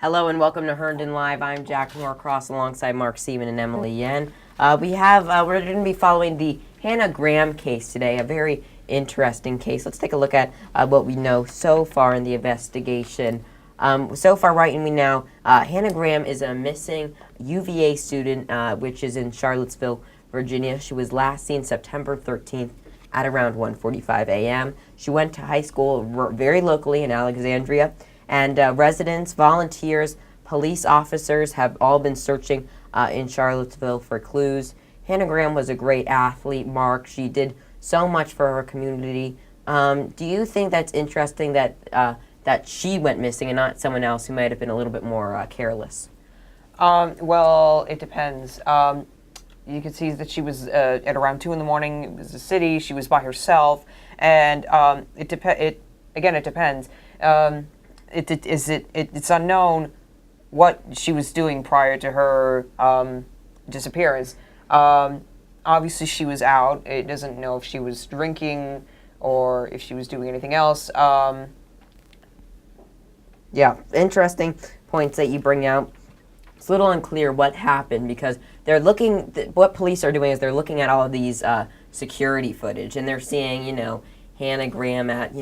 Hello and welcome to Herndon Live. I'm Jack Norcross alongside Mark Seaman and Emily Yen. We're going to be following the Hannah Graham case today, a very interesting case. Let's take a look at what we know so far in the investigation. So far, right now, Hannah Graham is a missing UVA student, which is in Charlottesville, Virginia. She was last seen September 13th at around 1:45 a.m. She went to high school very locally in Alexandria. And residents, volunteers, police officers have all been searching in Charlottesville for clues. Hannah Graham was a great athlete, Mark. She did so much for her community. Do you think that's interesting that that she went missing and not someone else who might have been a little bit more careless? Well, it depends. You can see that she was at around 2 in the morning. It was a city. She was by herself, and it depends. It's unknown what she was doing prior to her disappearance. Obviously, she was out. It doesn't know if she was drinking or if she was doing anything else. Yeah, interesting points that you bring out. It's a little unclear what happened because they're looking. What police are doing is they're looking at all of these security footage, and they're seeing, Hannah Graham at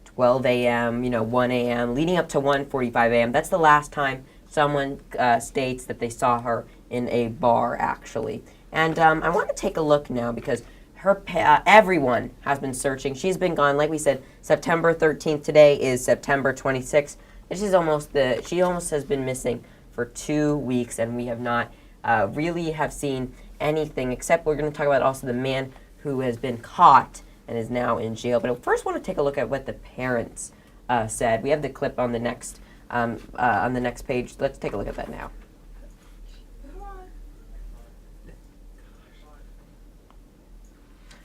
12 a.m., 1 a.m., leading up to 1:45 a.m. That's the last time someone states that they saw her in a bar, actually. And I want to take a look now because everyone has been searching. She's been gone, like we said, September 13th. Today is September 26th. She almost has been missing for 2 weeks, and we have not really have seen anything, except we're going to talk about also the man who has been caught and is now in jail. But I first want to take a look at what the parents said. We have the clip on the next page. Let's take a look at that now.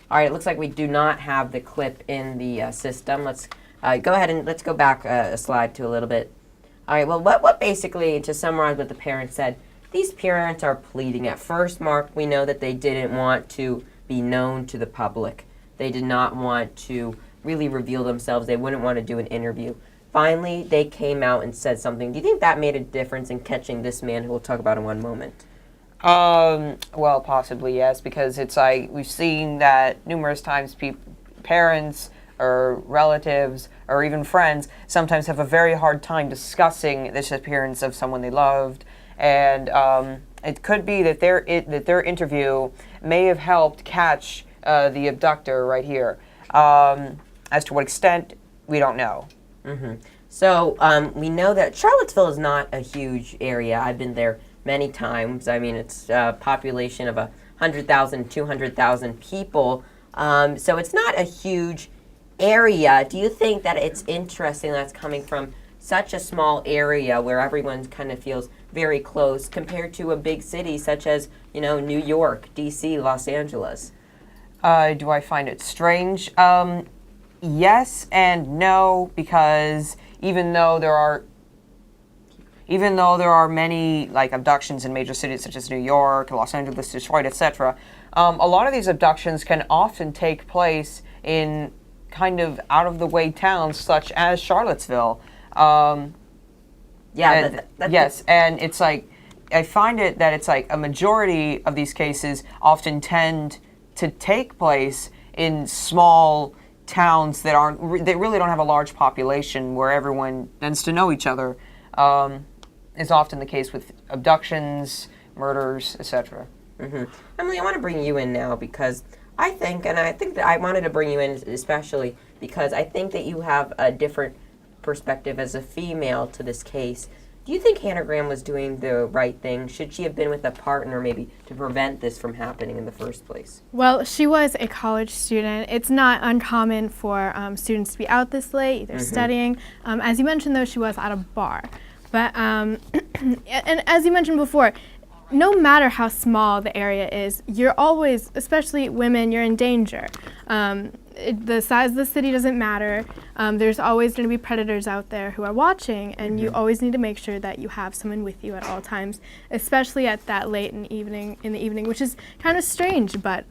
All right, it looks like we do not have the clip in the system. Let's go ahead and let's go back a slide to a little bit. All right, well, what basically, to summarize what the parents said, these parents are pleading. At first, Mark, we know that they didn't want to be known to the public. They did not want to really reveal themselves. They wouldn't want to do an interview. Finally, they came out and said something. Do you think that made a difference in catching this man who we'll talk about in one moment? Well, possibly, yes, because it's like we've seen that numerous times parents or relatives or even friends sometimes have a very hard time discussing the disappearance of someone they loved. And it could be that their interview may have helped catch the abductor right here. As to what extent, we don't know. Mm-hmm. So we know that Charlottesville is not a huge area. I've been there many times. I mean, it's a population of 100,000, 200,000 people. So it's not a huge area. Do you think that it's interesting that's coming from such a small area where everyone kind of feels very close compared to a big city such as, New York, D.C., Los Angeles? Do I find it strange? Yes and no, because even though there are many abductions in major cities such as New York, Los Angeles, Detroit, etc., a lot of these abductions can often take place in kind of out of the way towns such as Charlottesville. Yes, and it's like I find it that it's like a majority of these cases often tend to take place in small towns that really don't have a large population where everyone tends to know each other. Is often the case with abductions, murders, etc. Mm-hmm. Emily, I want to bring you in now because I think that I wanted to bring you in especially because I think that you have a different perspective as a female to this case. Do you think Hannah Graham was doing the right thing? Should she have been with a partner maybe to prevent this from happening in the first place? Well, she was a college student. It's not uncommon for students to be out this late, either studying. As you mentioned, though, she was at a bar. But, and as you mentioned before, no matter how small the area is, you're always, especially women, you're in danger. The size of the city doesn't matter. There's always going to be predators out there who are watching, and you always need to make sure that you have someone with you at all times, especially at that late in the evening, which is kind of strange. But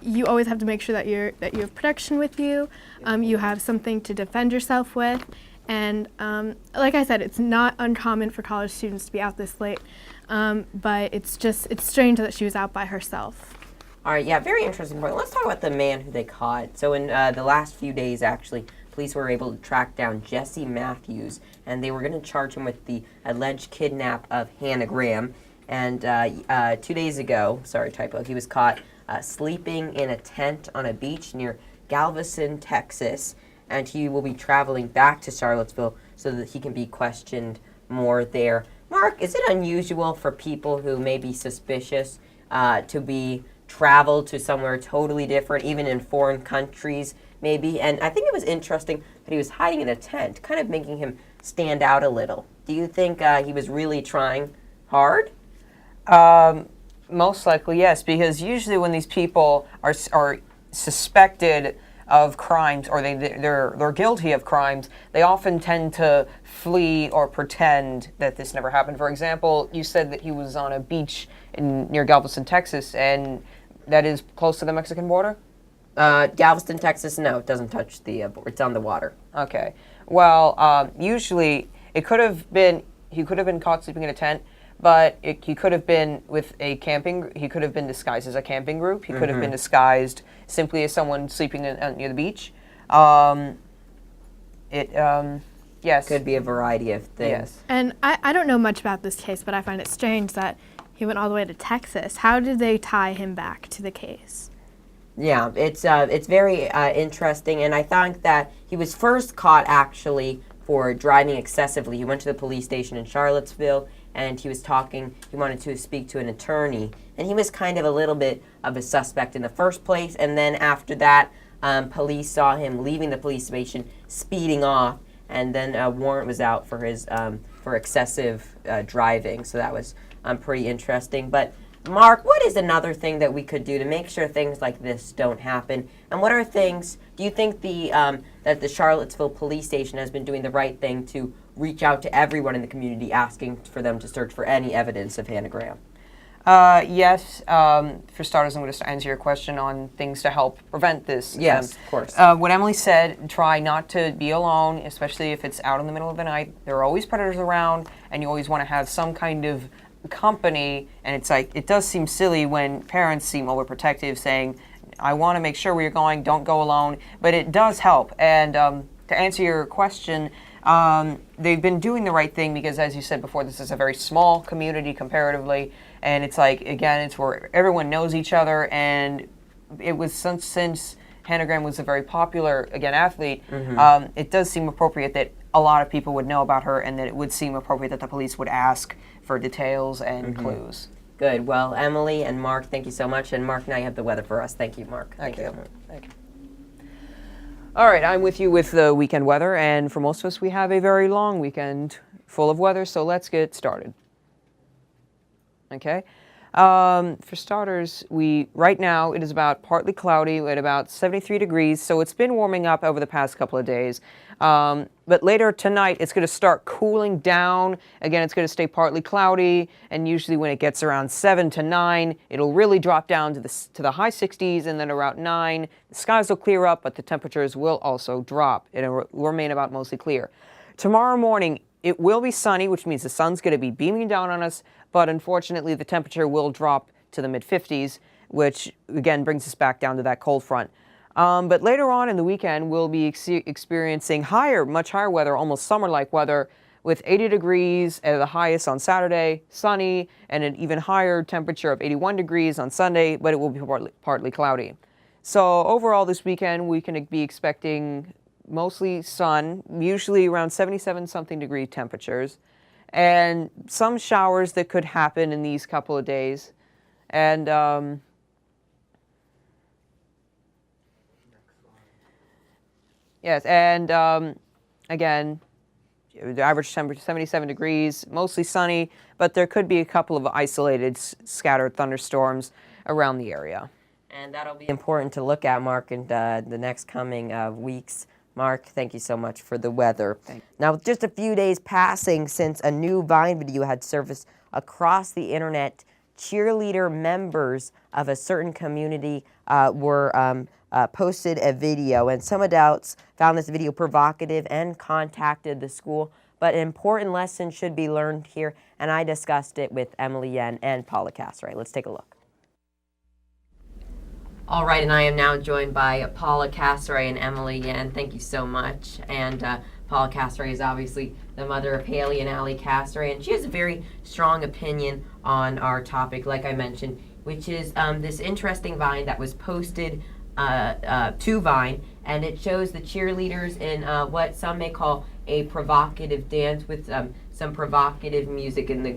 you always have to make sure that you have protection with you. You have something to defend yourself with. And like I said, it's not uncommon for college students to be out this late, but it's strange that she was out by herself. All right, yeah, very interesting point. Let's talk about the man who they caught. So in the last few days, actually, police were able to track down Jesse Matthews, and they were going to charge him with the alleged kidnap of Hannah Graham. And 2 days ago, sorry, typo, he was caught sleeping in a tent on a beach near Galveston, Texas, and he will be traveling back to Charlottesville so that he can be questioned more there. Mark, is it unusual for people who may be suspicious to be traveled to somewhere totally different, even in foreign countries, maybe? And I think it was interesting that he was hiding in a tent, kind of making him stand out a little. Do you think he was really trying hard? Most likely, yes, because usually when these people are suspected of crimes or they're guilty of crimes, they often tend to flee or pretend that this never happened. For example, you said that he was on a beach near Galveston, Texas, and that is close to the Mexican border? Galveston, Texas, no, it doesn't touch the it's on the water. Okay. Well, usually he could have been caught sleeping in a tent, but he could have been with he could have been disguised as a camping group. He could have been disguised simply as someone sleeping near the beach. Yes. Could be a variety of things. Yes. And I don't know much about this case, but I find it strange that he went all the way to Texas. How did they tie him back to the case? Yeah, it's very interesting, and I think that he was first caught actually for driving excessively. He went to the police station in Charlottesville, and he wanted to speak to an attorney, and he was kind of a little bit of a suspect in the first place, and then after that, police saw him leaving the police station, speeding off, and then a warrant was out for his for excessive driving, so that was pretty interesting. But Mark, what is another thing that we could do to make sure things like this don't happen? And what are things, do you think that the Charlottesville police station has been doing the right thing to reach out to everyone in the community asking for them to search for any evidence of Hannah Graham? Yes. For starters, I'm going to answer your question on things to help prevent this. Yes, of course. What Emily said, try not to be alone, especially if it's out in the middle of the night. There are always predators around, and you always want to have some kind of company. And it's like, it does seem silly when parents seem overprotective, saying, I want to make sure where you're going, don't go alone. But it does help. And to answer your question, they've been doing the right thing because, as you said before, this is a very small community comparatively. And it's like, again, it's where everyone knows each other. And it was since Hannah Graham was a very popular, again, athlete, it does seem appropriate that a lot of people would know about her, and that it would seem appropriate that the police would ask for details and clues. Good. Well, Emily and Mark, thank you so much. And Mark, now you have the weather for us. Thank you, Mark. Thank you. Thank you. All right, I'm with you with the weekend weather, and for most of us, we have a very long weekend full of weather, so let's get started. Okay. For starters, right now it is about partly cloudy at about 73 degrees, so it's been warming up over the past couple of days. But later tonight, it's going to start cooling down. Again, it's going to stay partly cloudy, and usually when it gets around 7 to 9, it'll really drop down to the high 60s, and then around 9, the skies will clear up, but the temperatures will also drop. It'll remain about mostly clear. Tomorrow morning, it will be sunny, which means the sun's going to be beaming down on us, but unfortunately the temperature will drop to the mid-50s, which again brings us back down to that cold front. But later on in the weekend, we'll be experiencing much higher weather, almost summer-like weather, with 80 degrees at the highest on Saturday, sunny, and an even higher temperature of 81 degrees on Sunday, but it will be partly cloudy. So overall this weekend, we can be expecting mostly sun, usually around 77-something degree temperatures, and some showers that could happen in these couple of days. And yes, and again, the average temperature 77 degrees, mostly sunny, but there could be a couple of isolated scattered thunderstorms around the area. And that'll be important to look at, Mark, in the next coming weeks. Mark, thank you so much for the weather. Now, with just a few days passing since a new Vine video had surfaced across the internet, cheerleader members of a certain community were posted a video, and some adults found this video provocative and contacted the school. But an important lesson should be learned here, and I discussed it with Emily Yen and Paula Casseray. Let's take a look. All right, and I am now joined by Paula Casseray and Emily Yen. Thank you so much. And Paula Casseray is obviously the mother of Haley and Allie Casseray, and she has a very strong opinion on our topic, like I mentioned, which is this interesting Vine that was posted to Vine, and it shows the cheerleaders in what some may call a provocative dance with some provocative music in the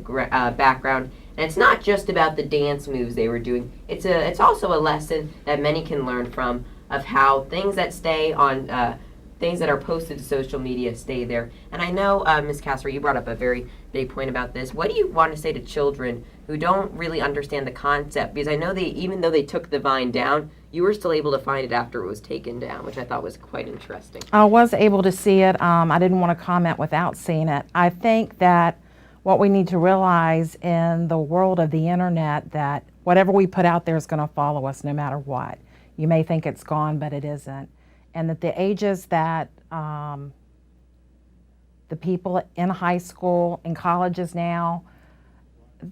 background. And it's not just about the dance moves they were doing. It's also a lesson that many can learn from, of how things that stay on things that are posted to social media stay there. And I know, Ms. Casseray, you brought up a very big point about this. What do you want to say to children who don't really understand the concept? Because I know even though they took the Vine down, you were still able to find it after it was taken down, which I thought was quite interesting. I was able to see it. I didn't want to comment without seeing it. I think that what we need to realize in the world of the internet, that whatever we put out there is going to follow us no matter what. You may think it's gone, but it isn't. And that the ages that the people in high school and colleges now,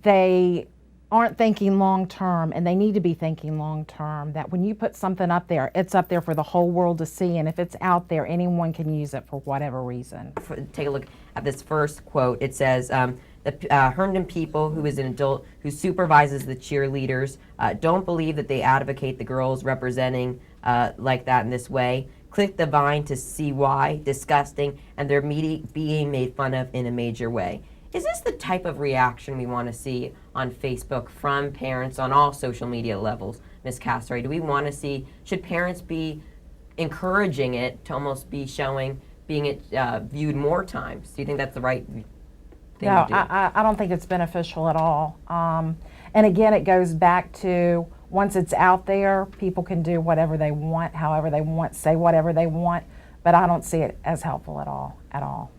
they aren't thinking long term, and they need to be thinking long term, that when you put something up there, it's up there for the whole world to see, and if it's out there, anyone can use it for whatever reason. Take a look at this first quote. It says, the Herndon people, who is an adult who supervises the cheerleaders, don't believe that they advocate the girls representing like that in this way. Click the Vine to see why. Disgusting, and they're being made fun of in a major way. Is this the type of reaction we want to see on Facebook from parents on all social media levels, Ms. Casseray? Do we want to see, should parents be encouraging it to almost be being viewed more times? Do you think that's the right thing No, to do? I don't think it's beneficial at all. And again, it goes back to, once it's out there, people can do whatever they want, however they want, say whatever they want, but I don't see it as helpful at all.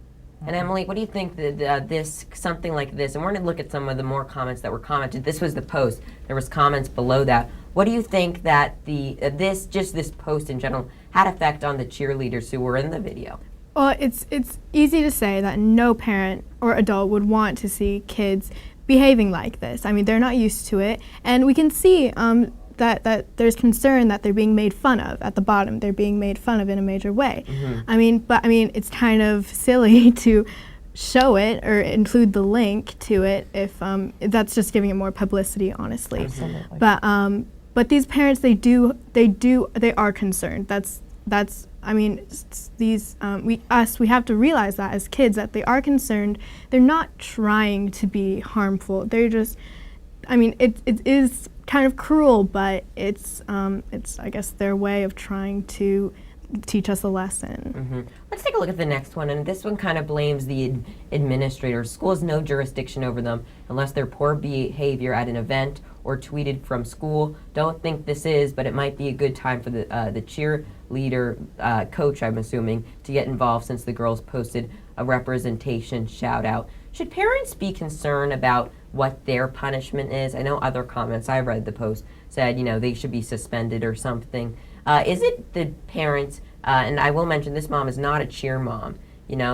And Emily, what do you think that something like this, and we're going to look at some of the more comments that were commented. This was the post. There was comments below that. What do you think that this post in general had effect on the cheerleaders who were in the video? Well, it's easy to say that no parent or adult would want to see kids behaving like this. I mean, they're not used to it, and we can see that there's concern that they're being made fun of at the bottom. They're being made fun of in a major way. Mm-hmm. I mean, it's kind of silly to show it or include the link to it if that's just giving it more publicity, honestly. Absolutely. But these parents, they are concerned. We have to realize that as kids, that they are concerned. They're not trying to be harmful. They're just, it is kind of cruel, but it's I guess their way of trying to teach us a lesson. Mm-hmm. Let's take a look at the next one, and this one kind of blames the administrators. School has no jurisdiction over them unless their poor behavior at an event or tweeted from school. Don't think this is, but it might be a good time for the cheerleader coach, I'm assuming, to get involved, since the girls posted a representation shout out. Should parents be concerned about what their punishment is? I know other comments, I read the post, said, they should be suspended or something. Is it the parents, and I will mention this mom is not a cheer mom,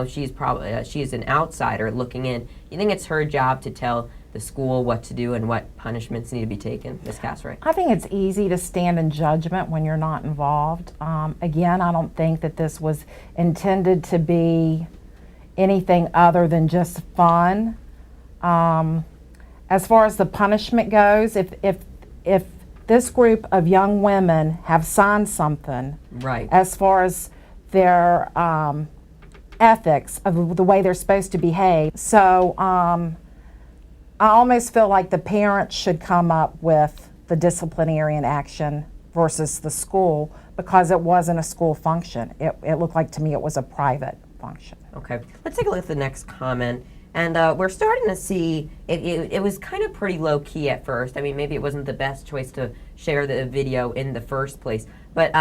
she's probably, she's an outsider looking in. You think it's her job to tell the school what to do and what punishments need to be taken, Ms. Casseray? I think it's easy to stand in judgment when you're not involved. Again, I don't think that this was intended to be anything other than just fun. As far as the punishment goes, if this group of young women have signed something, right, as far as their ethics of the way they're supposed to behave, so I almost feel like the parents should come up with the disciplinary action versus the school, because it wasn't a school function. It looked like to me it was a private function. Okay, let's take a look at the next comment. And we're starting to see, it was kind of pretty low key at first. I mean, maybe it wasn't the best choice to share the video in the first place. But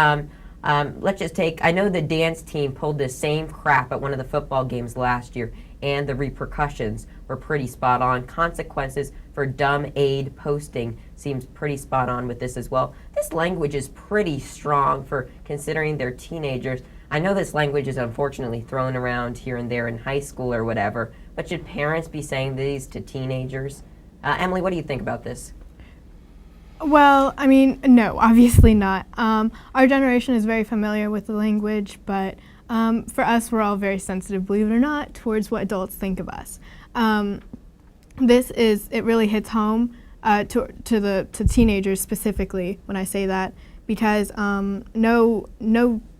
let's just take, I know the dance team pulled this same crap at one of the football games last year. and the repercussions were pretty spot on. Consequences for dumb aid posting seems pretty spot on with this as well. This language is pretty strong for considering they're teenagers. I know this language is unfortunately thrown around here and there in high school or whatever, but should parents be saying these to teenagers? Emily, what do you think about this? Well, I mean, no, obviously not. Our generation is very familiar with the language, but for us, we're all very sensitive, believe it or not, towards what adults think of us. It really hits home to teenagers specifically when I say that, because no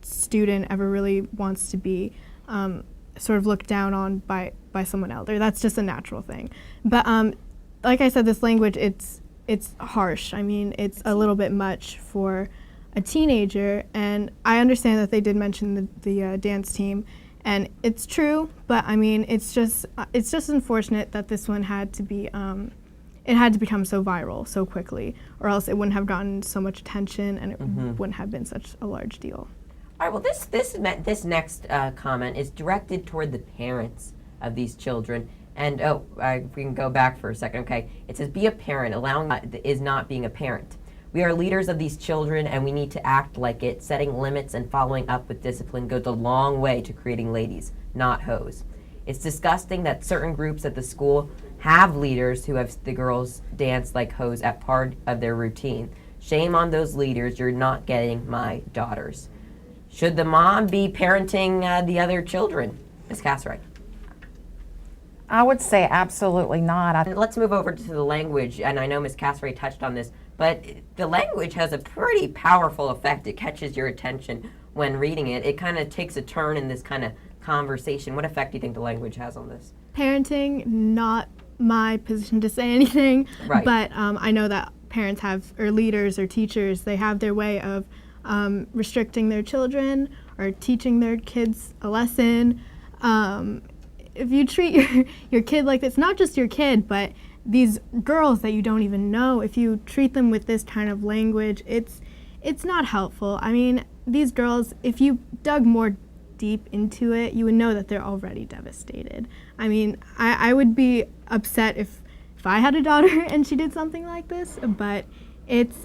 student ever really wants to be sort of looked down on by someone elder. That's just a natural thing. But like I said, this language, it's harsh. I mean, it's a little bit much for a teenager, and I understand that they did mention the dance team, and it's true, but I mean, it's just unfortunate that this one had to be, it had to become so viral so quickly, or else it wouldn't have gotten so much attention, and it wouldn't have been such a large deal. All right, well, this next comment is directed toward the parents of these children. And we can go back for a second, okay? It says, be a parent. Allowing is not being a parent. We are leaders of these children, and we need to act like it. Setting limits and following up with discipline goes a long way to creating ladies, not hoes. It's disgusting that certain groups at the school have leaders who have the girls dance like hoes at part of their routine. Shame on those leaders. You're not getting my daughters. Should the mom be parenting the other children? Ms. Cassaway. I would say absolutely not. Let's move over to the language, and I know Ms. Cassaway touched on this, but the language has a pretty powerful effect. It catches your attention when reading it. It kind of takes a turn in this kind of conversation. What effect do you think the language has on this? Parenting, not my position to say anything, right. But I know that parents have, or leaders or teachers, they have their way of restricting their children or teaching their kids a lesson. If you treat your kid like this, not just your kid, but these girls that you don't even know, if you treat them with this kind of language, it's not helpful. I mean, these girls, if you dug more deep into it, you would know that they're already devastated. I mean, I would be upset if I had a daughter and she did something like this, but it's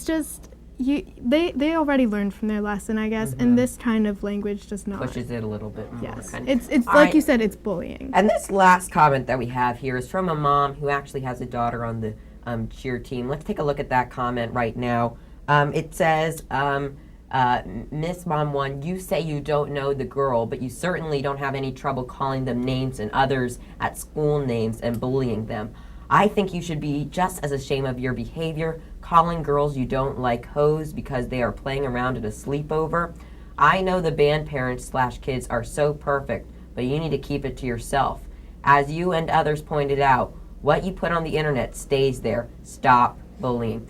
just, they already learned from their lesson, I guess, and this kind of language does not. Pushes it a little bit more. Yes, Kind of. it's like you said, it's bullying. And this last comment that we have here is from a mom who actually has a daughter on the cheer team. Let's take a look at that comment right now. It says, Miss Mom 1, you say you don't know the girl, but you certainly don't have any trouble calling them names and others at school names and bullying them. I think you should be just as ashamed of your behavior, calling girls you don't like hoes because they are playing around at a sleepover. I know the band parents / kids are so perfect, but you need to keep it to yourself. As you and others pointed out, what you put on the internet stays there. Stop bullying.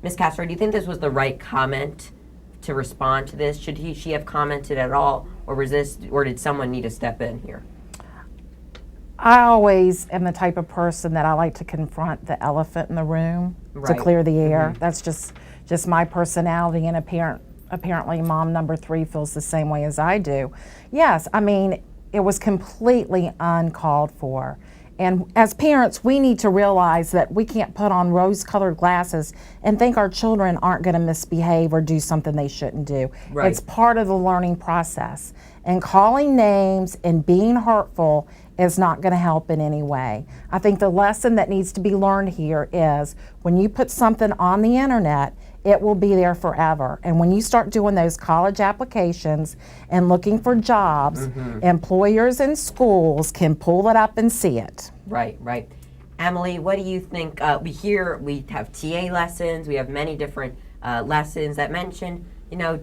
Ms. Castro, do you think this was the right comment to respond to this? Should she have commented at all, or did someone need to step in here? I always am the type of person that I like to confront the elephant in the room to clear the air. That's just my personality, and apparently mom number 3 feels the same way as I do. Yes, I mean, it was completely uncalled for. And as parents, we need to realize that we can't put on rose-colored glasses and think our children aren't going to misbehave or do something they shouldn't do. Right. It's part of the learning process. And calling names and being hurtful is not going to help in any way. I think the lesson that needs to be learned here is when you put something on the internet, it will be there forever. And when you start doing those college applications and looking for jobs, employers and schools can pull it up and see it. Right, right. Emily, what do you think? We have TA lessons, we have many different lessons that mention,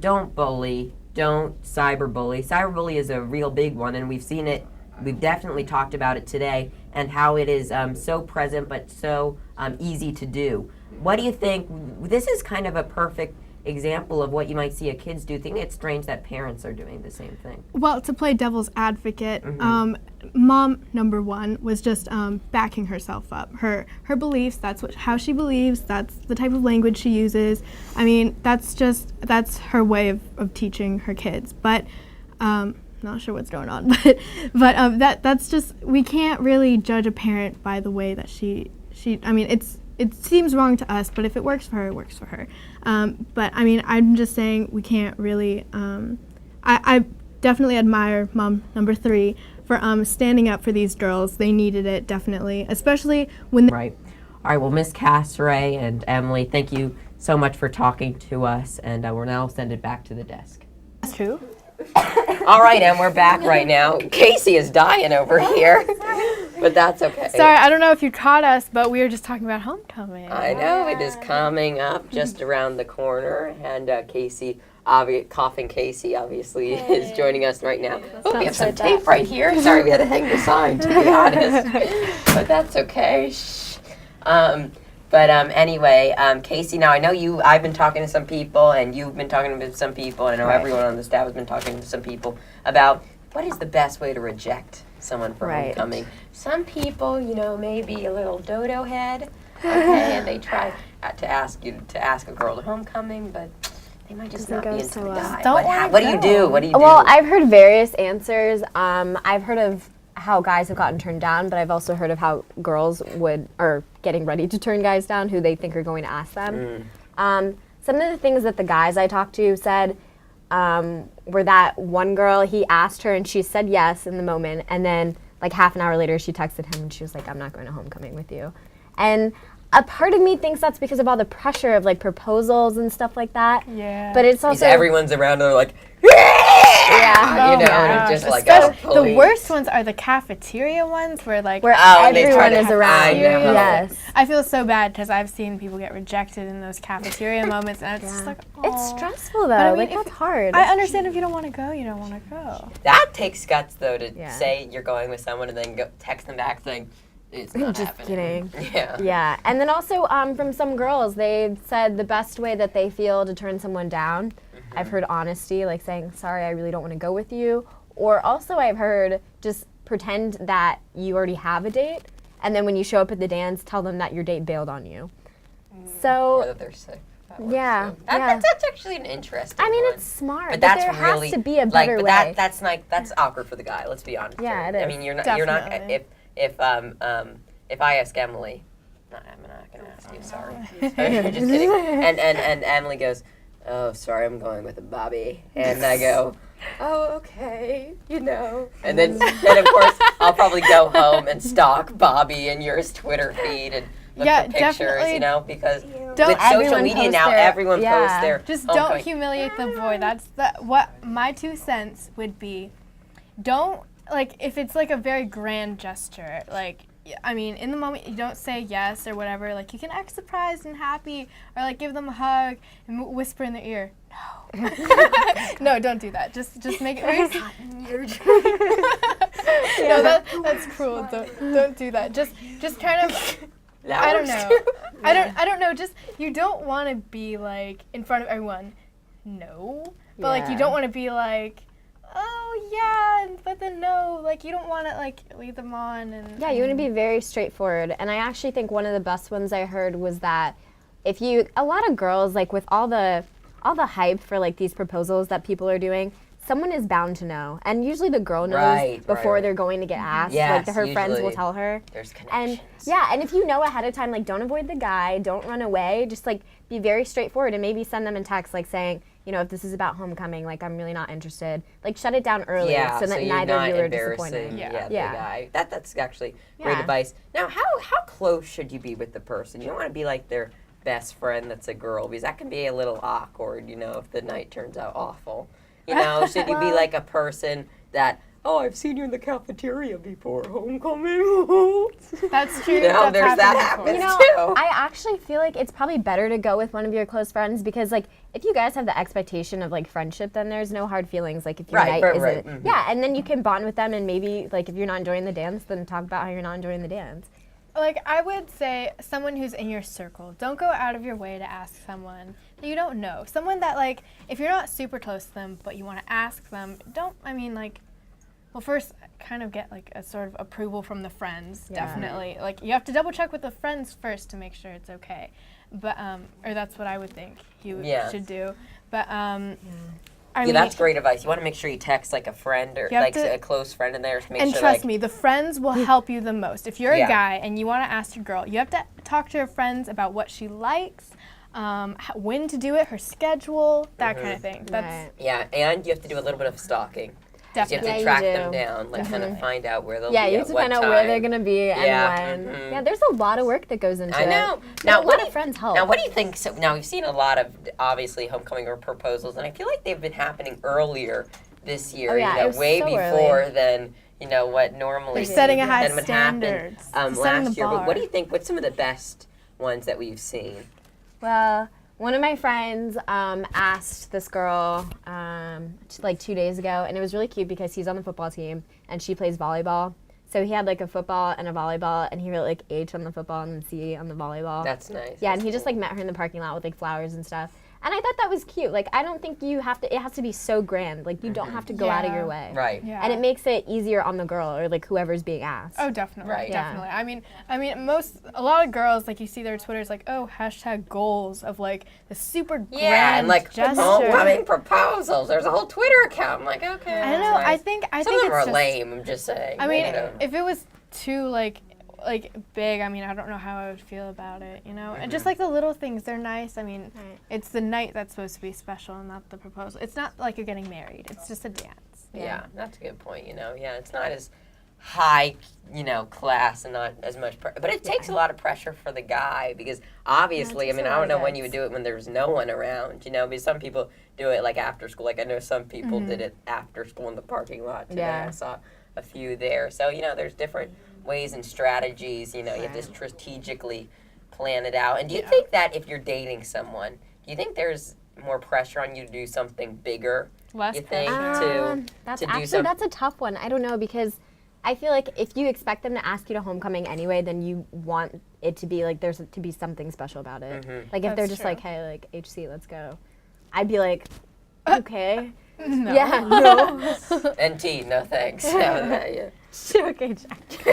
don't bully, don't cyberbully. Cyberbully is a real big one, and we've seen it. We've definitely talked about it today and how it is so present but so easy to do. What do you think? This is kind of a perfect example of what you might see a kids do. I think it's strange that parents are doing the same thing. Well, to play devil's advocate, mom number 1 was just backing herself up. Her beliefs, how she believes, that's the type of language she uses. I mean, that's her way of teaching her kids. But not sure what's going on, but that's just, we can't really judge a parent by the way that she. I mean, it seems wrong to us, but if it works for her, it works for her. But I mean, I'm just saying we can't really. I definitely admire mom number 3 for standing up for these girls. They needed it, definitely, especially when. Right. All right. Well, Miss Castray and Emily, thank you so much for talking to us, and we're now send it back to the desk. That's true. All right, and we're back right now. Casey is dying over here, but that's okay. Sorry, I don't know if you caught us, but we were just talking about homecoming. I know, it is coming up just around the corner, and Casey, Coughing Casey, obviously, is joining us right now. Oh, we have some tape right here. Sorry, we had to hang the sign, to be honest, but that's okay. Shh. Anyway, Casey, now I know I've been talking to some people, and you've been talking to some people, and I know everyone on the staff has been talking to some people about what is the best way to reject someone for homecoming. Some people, maybe a little dodo head, okay, and they try to ask a girl to homecoming, but they might just not be into the guy. What do you do? What do you do? Well, I've heard various answers. I've heard of how guys have gotten turned down, but I've also heard of how girls are getting ready to turn guys down who they think are going to ask them. Some of the things that the guys I talked to said were that one girl, he asked her and she said yes in the moment, and then like half an hour later she texted him and she was like, I'm not going to homecoming with you. And a part of me thinks that's because of all the pressure of like proposals and stuff like that. Yeah. But it's also everyone's around and they're like, yeah. and just like, the worst ones are the cafeteria ones where everyone is around. Yes. I feel so bad because I've seen people get rejected in those cafeteria moments, and it's just like, it's stressful though. But I mean, that's hard. I understand if you don't want to go, you don't want to go. That takes guts though to say you're going with someone and then go text them back saying, it's not just happening. kidding. Yeah. Yeah, and then also from some girls, they said the best way that they feel to turn someone down. I've heard honesty, like saying, sorry, I really don't want to go with you. Or also I've heard just pretend that you already have a date, and then when you show up at the dance, tell them that your date bailed on you. Or that they're sick. Yeah. That's actually an interesting I mean, one. it's smart, but there that's really, has to be a better way. That's awkward for the guy, let's be honest. Yeah, here. it is. I mean, you're not, if I ask Emily, I'm not going to ask you, sorry. Just kidding. And Emily goes, oh, sorry, I'm going with a Bobby. And I go, oh, okay, And then of course, I'll probably go home and stalk Bobby and your's Twitter feed and look for pictures, definitely. Because with social media now, everyone posts their Just don't humiliate the boy. That's what my 2 cents would be. Don't, like, if it's like a very grand gesture, like, I mean, in the moment, you don't say yes or whatever. Like, you can act surprised and happy, or like give them a hug and whisper in their ear, no. No, don't do that. Just make it very. No, that's cruel. Don't do that. Just kind of. I don't know. I don't know. Just, you don't want to be like in front of everyone. No, but like you don't want to be like, oh yeah, but then no, like you don't want to like lead them on and. Yeah, you want to be very straightforward. And I actually think one of the best ones I heard was that a lot of girls, like with all the hype for like these proposals that people are doing, someone is bound to know. And usually the girl knows before they're going to get asked. Yes, like her friends will tell her. There's connections. And if you know ahead of time, like don't avoid the guy, don't run away, just like be very straightforward and maybe send them a text like saying, if this is about homecoming, like I'm really not interested. Like shut it down early so that neither of you are disappointed. The guy. That's actually great advice. Now, how close should you be with the person? You don't want to be like their best friend that's a girl, because that can be a little awkward, if the night turns out awful. Should you be like a person that, oh, I've seen you in the cafeteria before homecoming. That's true. There's that happens too. I actually feel like it's probably better to go with one of your close friends, because like if you guys have the expectation of like friendship, then there's no hard feelings. Like if your night isn't, mm-hmm. And then you can bond with them, and maybe like if you're not enjoying the dance, then talk about how you're not enjoying the dance. Like, I would say someone who's in your circle. Don't go out of your way to ask someone that you don't know. Someone that, like, if you're not super close to them, but you want to ask them, first kind of get, like, a sort of approval from the friends, definitely. Like, you have to double check with the friends first to make sure it's okay. But, or that's what I would think you should do. But, I Yeah, mean, that's great advice. You want to make sure you text like a friend or You have like to- a close friend in there to make and sure. trust like, me, the friends will help you the most. If you're Yeah. a guy and you want to ask your girl, you have to talk to her friends about what she likes, when to do it, her schedule, that kind of thing. That's Right. Yeah, and you have to do a little bit of stalking. 'Cause you have definitely. to Yeah, you track them do. down, like kind of find out where they'll Yeah, be you at have to what find out where they're time. gonna be Yeah, and when. mhm. Yeah, there's a lot of work that goes into I it. know. But Now, a what lot do of you, friends help. now, what do you think? So now we've seen a lot of obviously homecoming or proposals, and I feel like they've been happening earlier this year. Oh, yeah, it was way so before early. than what normally They're setting a high than would happen, standards. They're setting last the year. But bar. what do you think? What's some of the best ones that we've seen? Well, one of my friends asked this girl like 2 days ago, and it was really cute because he's on the football team and she plays volleyball. So he had like a football and a volleyball, and he wrote like H on the football and then C on the volleyball. That's nice. Yeah, and That's he just cool. like met her in the parking lot with like flowers and stuff. And I thought that was cute. Like, I don't think you have to, it has to be so grand. Like, you don't have to go out of Yeah. your way. Right. Yeah. And it makes it easier on the girl or like whoever's being asked. Oh, definitely, Right. Yeah. definitely. I mean, a lot of girls, like you see their Twitters, like, oh, hashtag goals of like the super grand Yeah, and like gesture. homecoming proposals. There's a whole Twitter account. I'm like, okay. I don't that's know. nice. I think Some it's of them are just, lame. I'm just saying. I mean, you know. if it was too like big, I mean, I don't know how I would feel about it, you know? And just like the little things, they're nice. I mean, Right. it's the night that's supposed to be special, not the proposal. It's not like you're getting married. It's just a dance. Yeah, that's a good point. Yeah, it's not as high, class and not as much, but it takes a lot of pressure for the guy because obviously, takes a I lot don't of know when guts. you would do it when there's no one around, because some people do it like after school. Like I know some people did it after school in the parking lot today. Yeah. I saw a few there. So, there's different ways and strategies, you have to strategically plan it out. And do you think that if you're dating someone, do you think there's more pressure on you to do something bigger? Less You think pressure. That's to do actually some- that's a tough one. I don't know because I feel like if you expect them to ask you to homecoming anyway, then you want it to be like there's to be something special about it. Like if they're That's just true. like, hey, like HC, let's go. I'd be like, okay. No. Yeah, no. NT, no thanks. Yeah. Okay, Jack.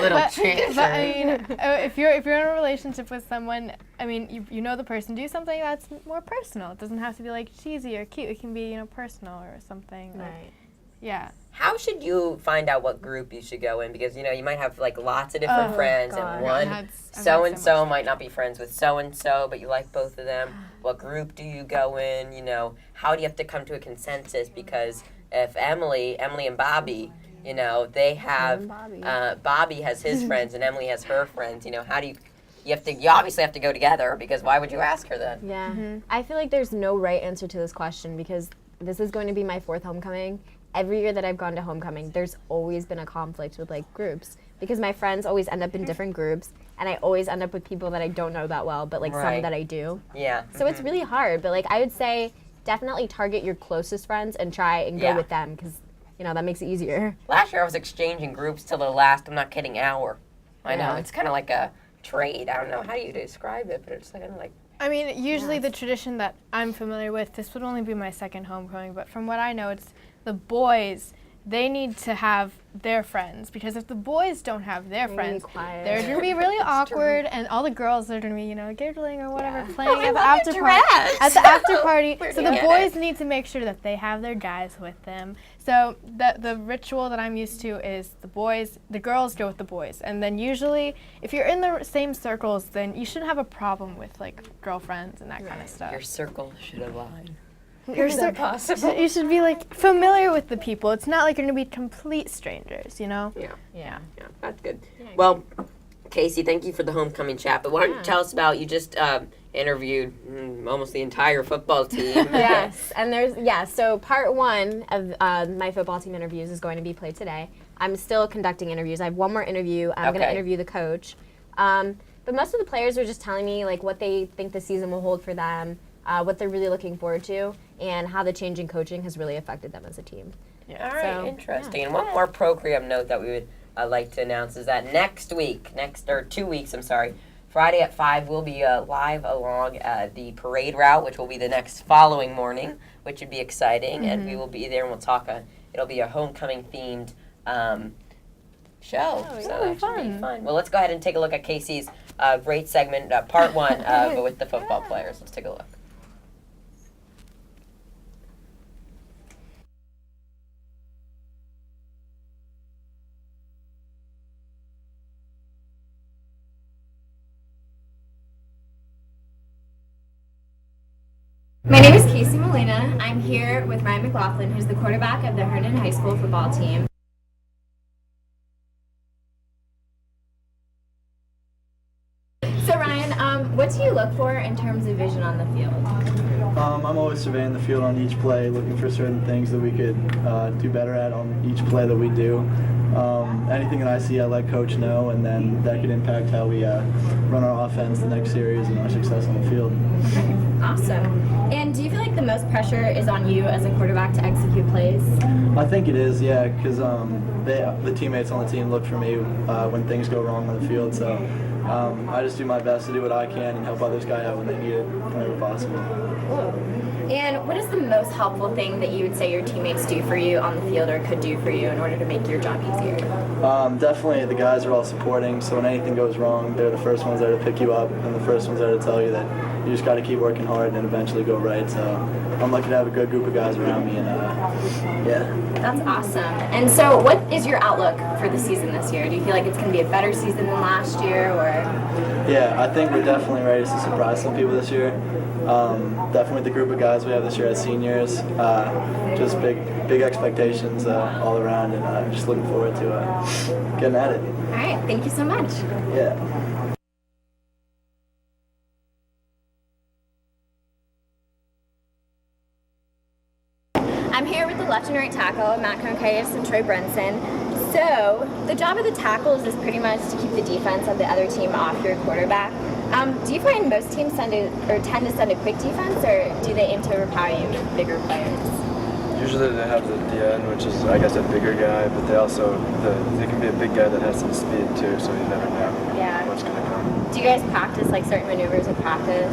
Little But treat. I mean, if you're in a relationship with someone, I mean, you know the person, do something that's more personal. It doesn't have to be like cheesy or cute. It can be personal or something. Like, Right. yeah. How should you find out what group you should go in? Because, you might have like lots of different Oh, friends God. and one I've had so so-and-so much. might not be friends with so-and-so, but you like both of them. What group do you go in? How do you have to come to a consensus? Because if Emily and Bobby, they have, Bobby. Bobby has his friends and Emily has her friends, how do you obviously have to go together because why would you ask her then? Yeah. I feel like there's no right answer to this question because this is going to be my 4th homecoming. Every year that I've gone to homecoming, there's always been a conflict with like groups because my friends always end up in different groups and I always end up with people that I don't know that well, but like Right. some that I do. Yeah. So it's really hard, but like I would say definitely target your closest friends and try and go Yeah. with them because that makes it easier. Last year I was exchanging groups till the last, I'm not kidding, hour. I know, Yeah. it's kind of like a trade. I don't know how do you describe it, but it's kind of like, I mean, usually the tradition that I'm familiar with, this would only be my 2nd homecoming, but from what I know, it's the boys, they need to have their friends because if the boys don't have their They're gonna friends, be quiet. they're going to be really awkward and all the girls are going to be, giggling or whatever, Yeah. playing I at the love after your party. dress. At the after party. We're So the gonna boys get it. need to make sure that they have their guys with them. So the ritual that I'm used to is the girls go with the boys. And then usually if you're in the same circles, then you shouldn't have a problem with like girlfriends and that kind of stuff. your circle should align. You're possible? You should be like familiar with the people. It's not like you're gonna be complete strangers, Yeah, Yeah. yeah, that's good. Well, Casey, thank you for the homecoming chat, but why don't you tell us about, you just interviewed almost the entire football team. Yes, and so part 1 of my football team interviews is going to be played today. I'm still conducting interviews. I have one more interview. I'm going to Okay. interview the coach. But most of the players are just telling me like what they think the season will hold for them, what they're really looking forward to, and how the change in coaching has really affected them as a team. All right, So, interesting. And one more program note that we would like to announce is that next 2 weeks, Friday at 5, we'll be live along the parade route, which will be the next following morning, which would be exciting. And we will be there and we'll talk. It'll be a homecoming themed show. So that should be fun. Well, let's go ahead and take a look at Casey's great segment, part 1, but with the football players. Let's take a look. My name is Casey Molina. I'm here with Ryan McLaughlin, who's the quarterback of the Herndon High School football team. So Ryan, what do you look for in terms of vision on the field? I'm always surveying the field on each play, looking for certain things that we could do better at on each play that we do. Anything that I see, I let coach know, and then that could impact how we run our offense the next series and our success on the field. Awesome. And do you feel like the most pressure is on you as a quarterback to execute plays? I think it is, yeah, because the teammates on the team look for me when things go wrong on the field. So I just do my best to do what I can and help others guys out when they need it whenever possible. And what is the most helpful thing that you would say your teammates do for you on the field or could do for you in order to make your job easier? Definitely the guys are all supporting, so when anything goes wrong, they're the first ones there to pick you up and the first ones there to tell you that you just got to keep working hard and eventually go right. So I'm lucky to have a good group of guys around me, and yeah. That's awesome. And so what is your outlook for the season this year? Do you feel like it's going to be a better season than last year, or? Yeah, I think we're definitely ready to surprise some people this year. Definitely with the group of guys we have this year as seniors, just big expectations all around, and I'm just looking forward to getting at it. All right, thank you so much. Yeah. I'm here with the left and right tackle, Matt Concaius and Troy Brenson. So the job of the tackles is pretty much to keep the defense of the other team off your quarterback. Do you find most teams tend to send a quick defense, or do they aim to overpower you with bigger players? Usually they have the DN, which is, I guess, a bigger guy, but they can be a big guy that has some speed too, so you never know what's going to come. Do you guys practice like certain maneuvers in practice?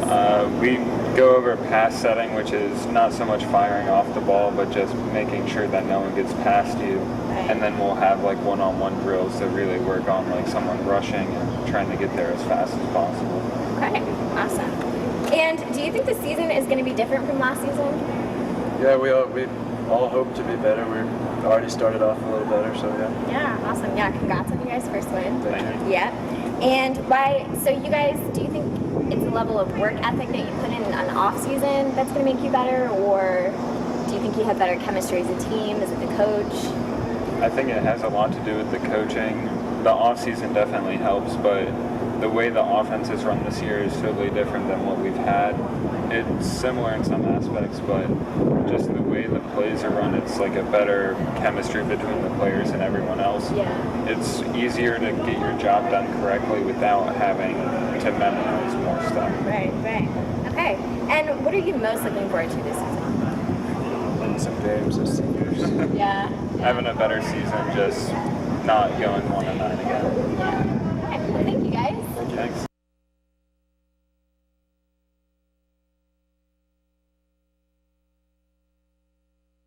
We go over pass setting, which is not so much firing off the ball, but just making sure that no one gets past you. Right. And then we'll have like one-on-one drills that really work on like someone rushing and trying to get there as fast as possible. Okay, awesome. And do you think the season is going to be different from last season? Yeah, we all hope to be better. We've already started off a little better, so yeah. Yeah, awesome. Yeah, congrats on you guys' first win. Thank you. Yeah. And so you guys, do you think it's a level of work ethic that you put in an off season that's going to make you better, or do you think you have better chemistry as a team? Is it the coach? I think it has a lot to do with the coaching. The off-season definitely helps, but the way the offense is run this year is totally different than what we've had. It's similar in some aspects, but just the way the plays are run, it's like a better chemistry between the players and everyone else. Yeah. It's easier to get your job done correctly without having to memorize more stuff. Right. Okay. And what are you most looking forward to this season? Winning some games as seniors. Yeah. Having a better season, just not going 1-9 again. Yeah. Okay. Well, thank you guys. Thanks.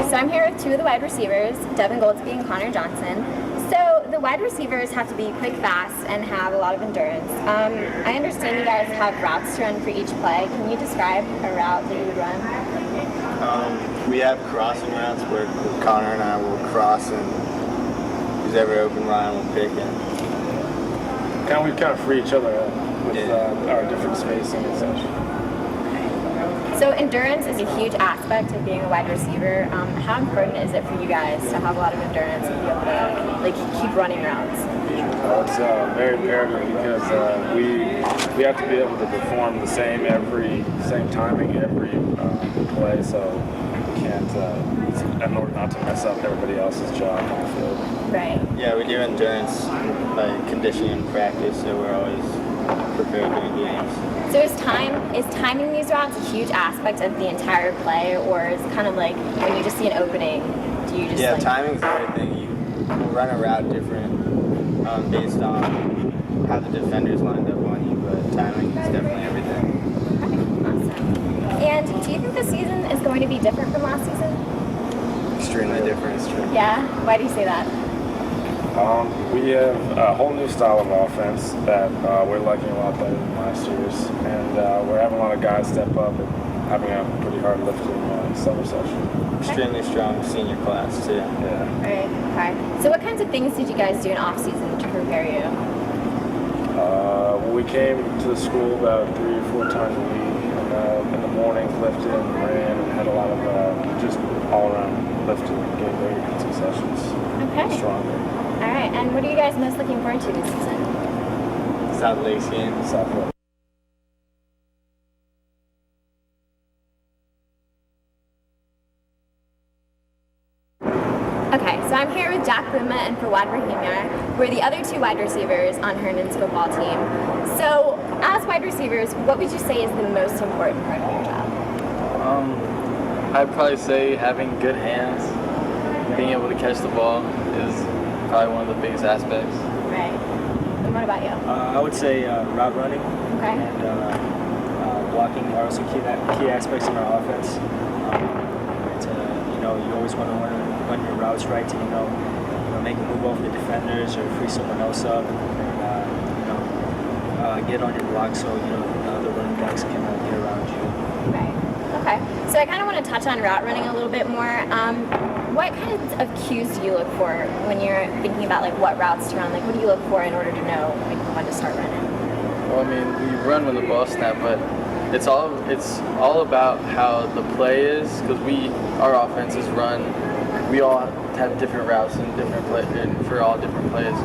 So I'm here with two of the wide receivers, Devin Goldsby and Connor Johnson. So the wide receivers have to be quick, fast, and have a lot of endurance. I understand you guys have routes to run for each play. Can you describe a route that you would run? We have crossing routes where Connor and I will cross and use every open line we'll pick in. We kind of free each other up with our different spacing and such. So endurance is a huge aspect of being a wide receiver. How important is it for you guys to have a lot of endurance and be able to keep running routes? It's very imperative because we have to be able to perform the same timing every play, so we can't in order not to mess up everybody else's job on the field. Right. Yeah, we do endurance by conditioning and practice, so we're always prepared during games. So is timing these routes a huge aspect of the entire play, or is it kind of like when you just see an opening, do you just timing's everything. You run a route different based on how the defenders lined up on you, but timing is definitely everything. Awesome. And do you think the season is going to be different from last season? Extremely different. Yeah? Why do you say that? We have a whole new style of offense that we're liking a lot better than last year's, and we're having a lot of guys step up and having a pretty hard lifting summer session. Extremely strong senior class too. Yeah. Right. Okay. So what kinds of things did you guys do in off season to prepare you? We came to the school about 3 or 4 times a week, and in the morning, lifted and ran, and had a lot of just all-around lifting, getting ready for two sessions. Okay. Stronger. All right. And what are you guys most looking forward to this season? South Lakes game. South Lake. Okay, so I'm here with Jack Luma and Fawad Rahimia. We're the other two wide receivers on Herndon's football team. So, as wide receivers, what would you say is the most important part of your job? I'd probably say having good hands, being able to catch the ball is probably one of the biggest aspects. Right. And what about you? I would say route running Okay. and blocking are also key aspects in our offense. You always want to run your routes right to make a move over the defenders or free someone else up, and get on your block so the running backs can get around you. Right. Okay. So I kind of want to touch on route running a little bit more. What kinds of cues do you look for when you're thinking about like what routes to run? Like, what do you look for in order to know like when to start running? Well, I mean, we run when the ball snapped, but it's all about how the play is, because our offense is run. We all have different routes and different for all different plays.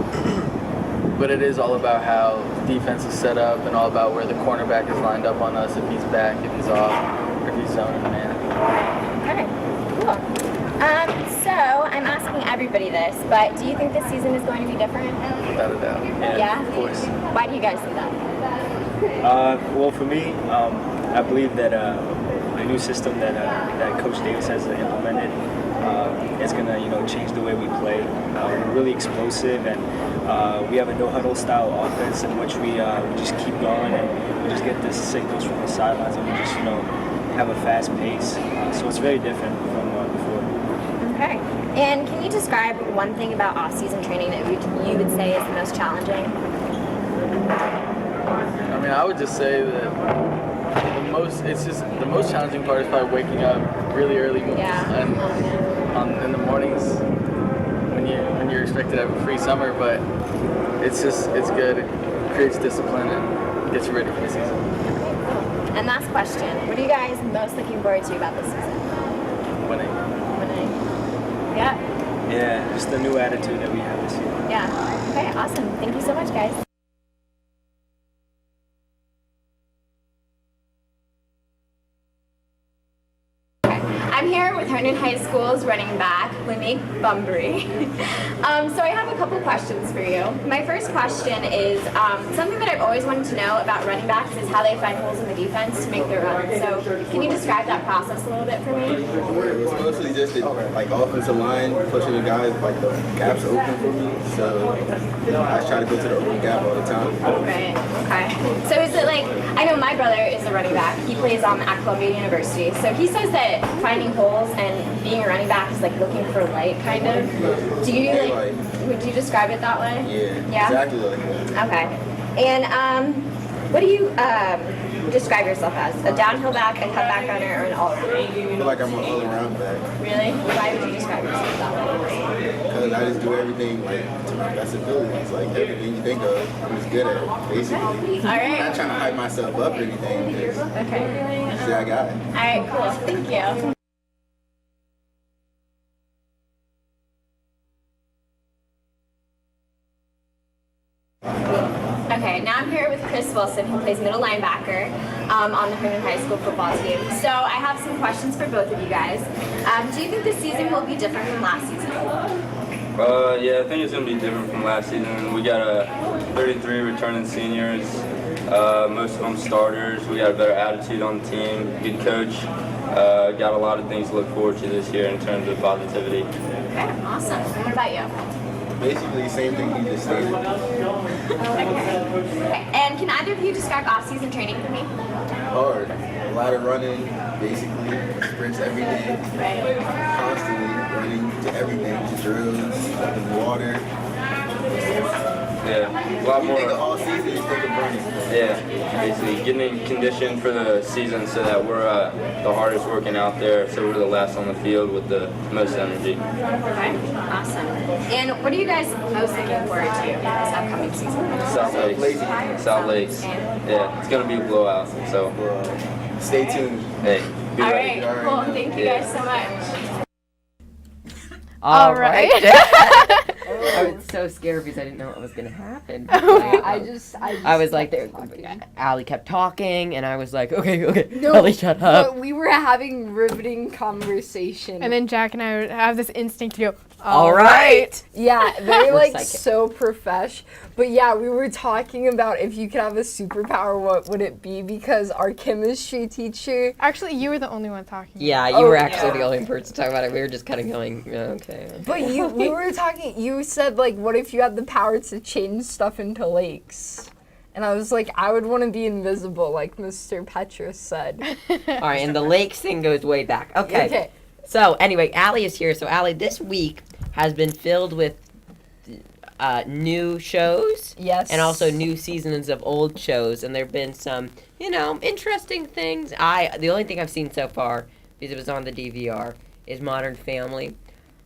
But it is all about how defense is set up and all about where the cornerback is lined up on us, if he's back, if he's off, or if he's zoning man. Okay. Cool. So I'm asking everybody this, but do you think this season is going to be different? Without a doubt. Yeah? Of course. Why do you guys think that? Well, for me, I believe that the new system that Coach Davis has implemented is going to change the way we play. We're really explosive, and we have a no-huddle style offense in which we just keep going, and we just get the signals from the sidelines, and we just have a fast pace. So it's very different from before. Okay. And can you describe one thing about off-season training that you would say is the most challenging? I mean, I would just say that the most challenging part is probably waking up really early and in the mornings when you're expected to have a free summer, but it's good. It creates discipline and gets you ready for the season. And last question, what are you guys most looking forward to about this season? Winning. Yeah. Yeah, just the new attitude that we have this year. Yeah. Okay, awesome. Thank you so much, guys. I'm here with Herndon High School's running back, Linique Bumbry. So I have a couple questions for you. My first question is something that I've always wanted to know about running backs is how they find holes in the defense to make their run. So can you describe that process a little bit for me? It's mostly just the offensive line pushing the guys, the gaps open for me. So I try to go to the open gap all the time. Right. Okay. So is it I know my brother is a running back. He plays at Columbia University. So he says that finding holes and being a running back is like looking for light, kind of. Do you would you describe it that way? Yeah. Exactly like that. Okay. And what do you describe yourself as? A downhill back, a cutback runner, or an all-around? I feel like I'm an all-around back. Really? Why would you describe yourself that way? Because I just do everything to my best abilities. Everything you think of, I'm just good at it, basically. All right. I'm not trying to hype myself up or anything. Okay. See, I got it. All right, cool. Thank you. Okay, now I'm here with Chris Wilson, who plays middle linebacker on the Herndon High School football team. So I have some questions for both of you guys. Do you think this season will be different from last season? Yeah, I think it's going to be different from last season. We got 33 returning seniors, most of them starters. We got a better attitude on the team, good coach. Got a lot of things to look forward to this year in terms of positivity. Okay, awesome. And what about you? Basically the same thing you just stated. Okay. And can either of you describe off-season training for me? Hard. A lot of running, basically. Sprints every day. Right. Constantly running to everything, to drills, to water. Yeah, a lot more. You think of all season, you think of running. Yeah, basically getting in condition for the season so that we're the hardest working out there, so we're the last on the field with the most energy. Okay, awesome. And what are you guys most looking forward to this upcoming season? South Lakes. Yeah, it's gonna be a blowout. So. stay tuned. Hey, be All ready. right, cool. Thank you guys so much. All right. I was so scared because I didn't know what was gonna happen. I was like, Allie kept talking, and I was like, okay, No, Allie, shut up. but we were having riveting conversation. And then Jack and I would have this instinct to go, All right. Yeah, they're We're like psychic. so profesh. But yeah, we were talking about if you could have a superpower, what would it be? Because our chemistry teacher. Actually, you were the only one talking. Yeah, you were actually the only person to talk about it. We were just kind of going, okay. But we were talking. You said like, what if you had the power to change stuff into lakes? And I was like, I would want to be invisible, like Mr. Petrus said. All right, and the lakes thing goes way back. Okay. So anyway, Allie is here. So Allie, this week has been filled with new shows. Yes. And also new seasons of old shows, and there've been some, interesting things. The only thing I've seen so far, because it was on the DVR, is Modern Family.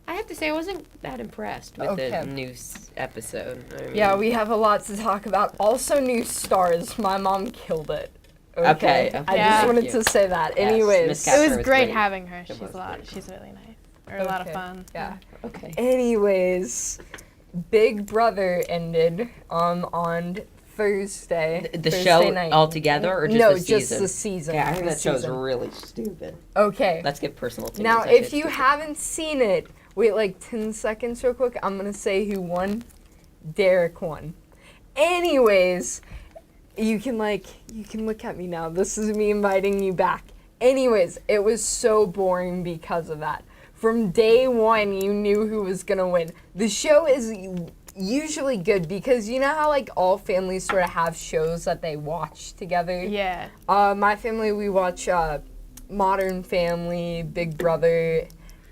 I have to say I wasn't that impressed with the new episode. I mean, Yeah, we have a lot to talk about. Also, new stars. My mom killed it. Okay. I just wanted to say that. Yes, Anyways, Miss It Kastner was great great. having her. It She's was great. She's really nice. Or a lot of fun. Yeah. Okay. Anyways, Big Brother ended on Thursday. The Thursday show night. altogether, or just no, the season? just the season. Yeah, I think the that show's season. really stupid. Okay. Let's get personal opinions. Now, I think if it's you stupid. haven't seen it, wait like 10 seconds real quick. I'm going to say who won. Derek won. Anyways, you can look at me now. This is me inviting you back. Anyways, it was so boring because of that. From day one, you knew who was going to win. The show is usually good because you know how like all families sort of have shows that they watch together? Yeah. My family, we watch Modern Family, Big Brother,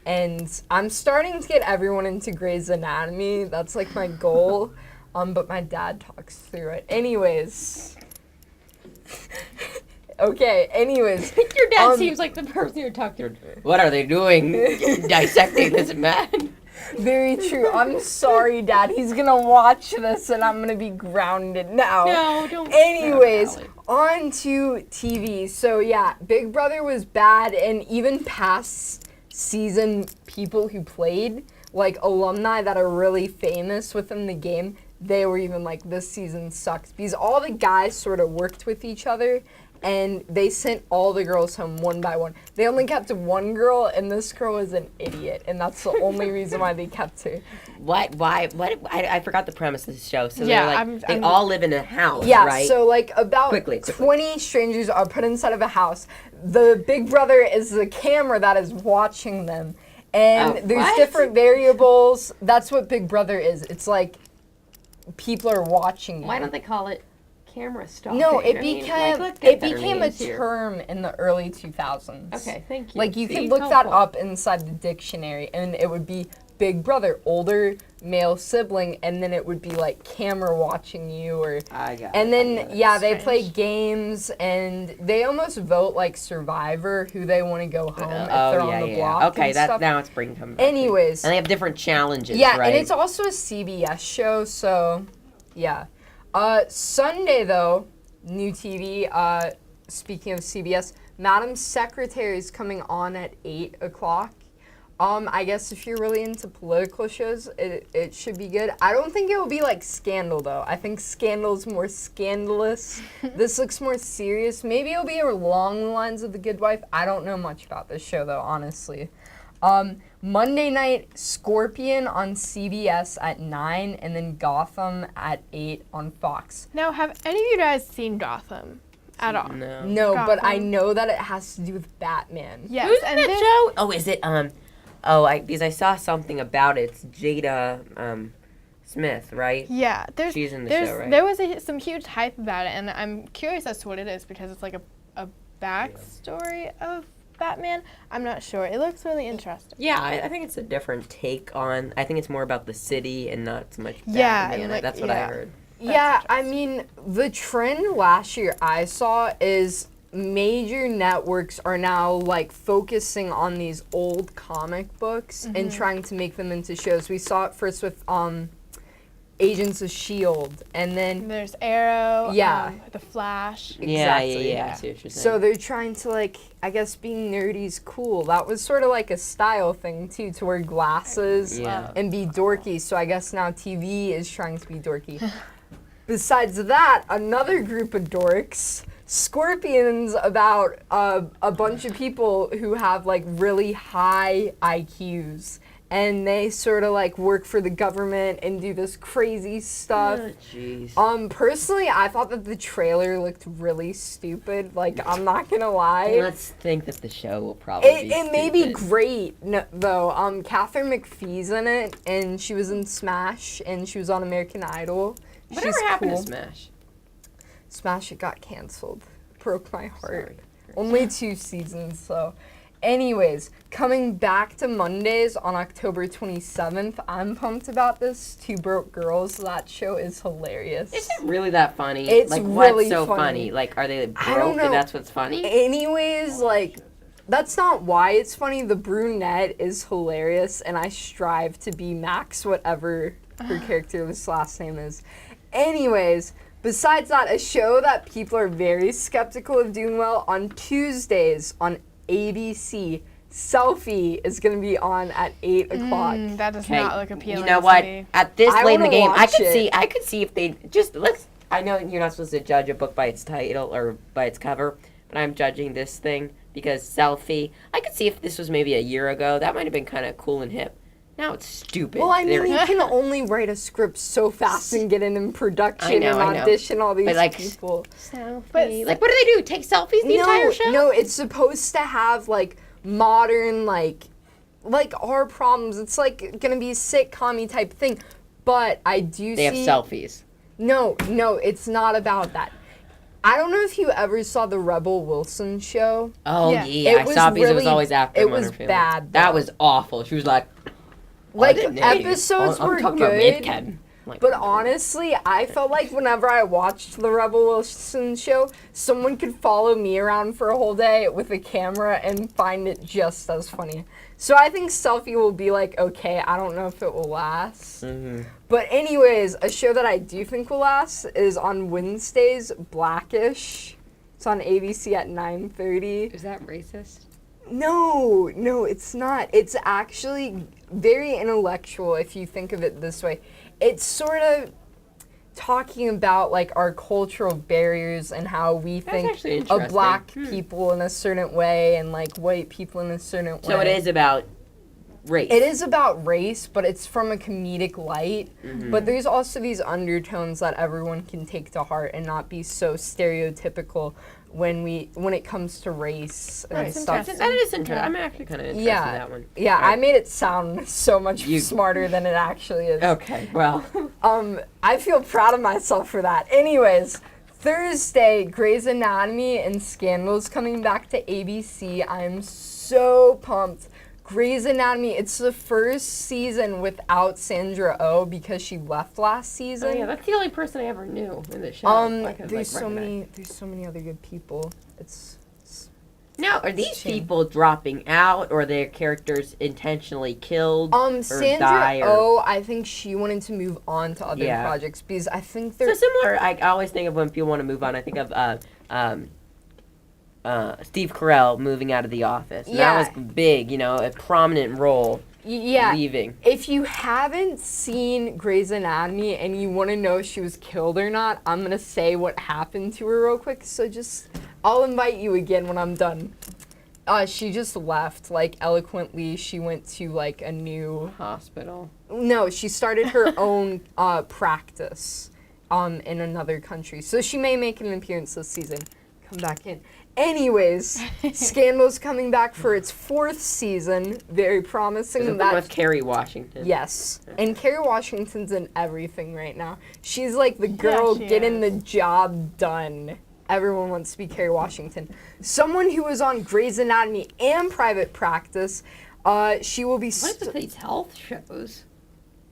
and I'm starting to get everyone into Grey's Anatomy. That's like my goal. But my dad talks through it. Anyways. Okay, anyways. Your dad seems like the person you're talking to. What are they doing? Dissecting this man? Very true. I'm sorry, Dad. He's gonna watch this and I'm gonna be grounded now. No, don't. Anyways, on to TV. So yeah, Big Brother was bad, and even past season people who played, like alumni that are really famous within the game, they were even like, this season sucks. Because all the guys sort of worked with each other, and they sent all the girls home one by one. They only kept one girl, and this girl was an idiot, and that's the only reason why they kept her. What? Why? What? I forgot the premise of the show. So Yeah, they're like, they all live in a house, Yeah, right? so like about Quickly. 20 strangers are put inside of a house. The Big Brother is the camera that is watching them. And there's what? different variables. That's what Big Brother is. It's like people are watching you. Why don't they call it camera stalking? No, it I mean, became let's get it better became a names here. term in the early 2000s. Okay, thank you. Like you See, could look that helpful. up inside the dictionary, and it would be Big Brother, older male sibling, and then it would be like camera watching you, or I got and it, then I got it. yeah, they play games, and they almost vote like Survivor who they want to go home if they're on the block. Okay, and that stuff. now it's bringing them back. Anyways, And they have different challenges, yeah, right? and it's also a CBS show, so yeah. Sunday though, new TV. Speaking of CBS, Madam Secretary is coming on at 8 o'clock. I guess if you're really into political shows, it should be good. I don't think it will be like Scandal though. I think Scandal's more scandalous. This looks more serious. Maybe it'll be along the lines of The Good Wife. I don't know much about this show though, honestly. Monday night, Scorpion on CBS at 9, and then Gotham at 8 on Fox. Now, have any of you guys seen Gotham at all? No. No, but I Gotham. know that it has to do with Batman. Yes. Who's in and that then- show? Oh, is it because I saw something about it. It's Jada Smith, right? Yeah, She's in the show, right? There was some huge hype about it, and I'm curious as to what it is because it's like a backstory of Batman. I'm not sure. It looks really interesting. Yeah, I think it's a different take on. I think it's more about the city and not so much Yeah, Batman. and, like, That's what I yeah. heard. Yeah, I mean, the trend last year I saw is major networks are now like focusing on these old comic books and trying to make them into shows. We saw it first with Agents of S.H.I.E.L.D. and then There's Arrow. Yeah. The Flash. Exactly. Yeah. I see what you're saying. So they're trying to, like, I guess being nerdy's cool. That was sort of like a style thing too, to wear glasses and be dorky. So I guess now TV is trying to be dorky. Besides that, another group of dorks, Scorpions, about a bunch of people who have like really high IQs. And they sort of like work for the government and do this crazy stuff. Oh, jeez. Personally, I thought that the trailer looked really stupid. Like, I'm not gonna lie. Let's think that the show will probably be It may be stupid. great, though. Catherine McPhee's in it, and she was in Smash, and she was on American Idol. Whatever She's happened cool. to Smash? Smash, it got canceled. Broke my heart. Only 2 seasons, so. Anyways, coming back to Mondays on October 27th, I'm pumped about this. 2 Broke Girls. That show is hilarious. Is it really that funny? It's like, really what's so funny. Like, are they I don't broke know. and that's what's funny? Anyways, like, that's not why it's funny. The brunette is hilarious, and I strive to be Max, whatever her character's last name is. Anyways, besides that, a show that people are very skeptical of doing well on Tuesdays on ABC, Selfie is going to be on at 8 o'clock. That does not look appealing. You know to what? me. At this I late in the wanna game, watch it. I could see if they just I know you're not supposed to judge a book by its title or by its cover, but I'm judging this thing because Selfie. I could see if this was maybe a year ago, that might have been kind of cool and hip. Now it's stupid. Well, I mean, you can only write a script so fast and get it in production and I know. audition all these But, like, people. But like, what do they do? Take selfies the entire show? No, it's supposed to have like modern like our problems. It's like gonna be a sitcom-y type thing. But I do They see have selfies. No, it's not about that. I don't know if you ever saw the Rebel Wilson show. Oh Yeah. yeah, It I was saw because it was really- always after it Modern was Family. bad, That though. was awful. She was like, Like, "Oh, the episodes I'm were talking good, About Midken. Like, But honestly, I felt like whenever I watched the Rebel Wilson show, someone could follow me around for a whole day with a camera and find it just as funny. So I think Selfie will be like, okay, I don't know if it will last. But anyways, a show that I do think will last is on Wednesdays, Blackish. It's on ABC at 9:30. is that racist? No, it's not. It's actually very intellectual if you think of it this way. It's sort of talking about like our cultural barriers and how we think actually of interesting. black people in a certain way and like white people in a certain way. So it is about race. It is about race, but it's from a comedic light. But there's also these undertones that everyone can take to heart and not be so stereotypical when it comes to race and stuff. That is interesting. I'm actually kind of interested in that one. Yeah, Right. I made it sound so much smarter than it actually is. Okay, well. I feel proud of myself for that. Anyways, Thursday, Grey's Anatomy and Scandal's coming back to ABC. I'm so pumped. Grey's Anatomy, it's the first season without Sandra Oh because she left last season. Oh, yeah, that's the only person I ever knew in the show. I could, There's so recognize. many other good people. Now, are these shame. people dropping out, or are their characters intentionally killed or Sandra die? Or... Oh, I think she wanted to move on to other Yeah. projects because I think So they're similar, I always think of when people want to move on, I think of Steve Carell moving out of The Office. And Yeah. that was big, a prominent role yeah. leaving. If you haven't seen Grey's Anatomy and you want to know if she was killed or not, I'm going to say what happened to her real quick. So I'll invite you again when I'm done. She just left, like, eloquently. She went to, like, a new... Hospital. No, she started her own practice in another country. So she may make an appearance this season. Come back in. Anyways, Scandal's coming back for its 4th season. Very promising. Is it the one with Kerry Washington? Yes. And Kerry Washington's in everything right now. She's like the girl she getting the job done. Everyone wants to be Kerry Washington. Someone who was on Grey's Anatomy and Private Practice, she will be... What are these health shows?